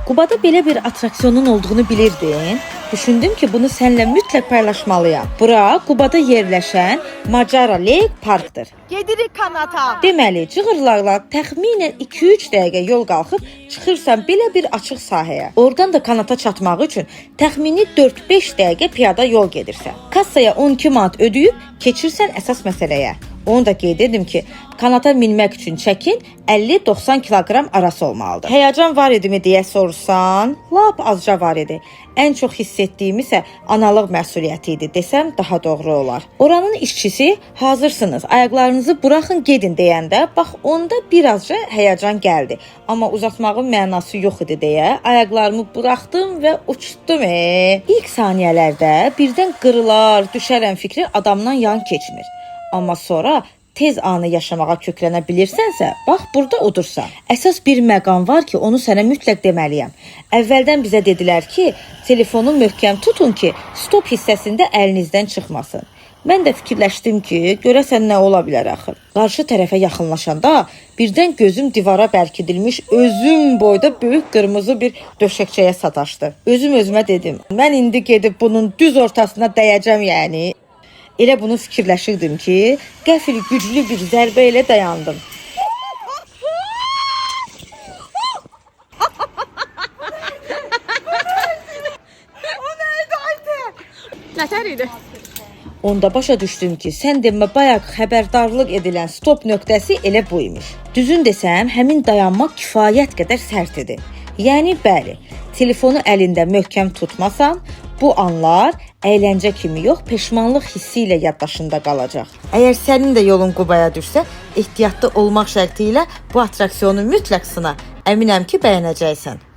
Qubada belə bir atraksiyonun olduğunu bilirdin? Düşündüm ki, bunu səninlə mütləq paylaşmalıyam. Bura Qubada yerləşən Macara Lake Parkdır. Gedirik kanata. Deməli, cığırlarla təxminən 2-3 dəqiqə yol qalxıb çıxırsan belə bir açıq sahəyə. Oradan da kanata çatmaq üçün təxmini 4-5 dəqiqə piyada yol gedirsən. Kassaya 12 manat ödəyib keçirsən əsas məsələyə. Onu da qeyd edim ki, kanata minmək üçün çəkin 50-90 kiloqram arası olmalıdır. Həyəcan var idimi deyə soruşsan, lap azca var idi. Ən çox hiss etdiyim isə analıq məsuliyyəti idi desəm daha doğru olar. Oranın işçisi hazırsınız, ayaqlarınızı buraxın gedin deyəndə bax onda birazca həyəcan gəldi. Amma uzatmağın mənası yox idi deyə ayaqlarımı buraxdım və uçdum. İlk saniyələrdə birdən qırılar, düşərəm fikri adamdan yan keçmir. Amma sonra tez anı yaşamağa köklənə bilirsənsə, bax burada udursan. Əsas bir məqam var ki, onu sənə mütləq deməliyəm. Əvvəldən bizə dedilər ki, telefonu möhkəm tutun ki, stop hissəsində əlinizdən çıxmasın. Mən də fikirləşdim ki, görəsən nə ola bilər axır. Qarşı tərəfə yaxınlaşanda birdən gözüm divara bərkidilmiş özüm boyda böyük qırmızı bir döşəkçəyə sataşdı. Özüm özümə dedim, mən indi gedib bunun düz ortasına dəyəcəm yəni. Elə bunu fikirləşirdim ki, qəfil güclü bir zərbə ilə dayandım. O neydi Ayte? Nətər idi? Onda başa düşdüm ki, sən demə bayaq xəbərdarlıq edilən stop nöqtəsi elə bu imiş. Düzün desəm, həmin dayanmaq kifayət qədər sərt idi. Yəni bəli, telefonu əlində möhkəm tutmasan, bu anlar əyləncə kimi yox, peşmanlıq hissi ilə yaddaşında qalacaq. Əgər sənin də yolun Qubaya düşsə, ehtiyatlı olmaq şərti ilə bu atraksiyonu mütləq sına. Əminəm ki, bəyənəcəksən.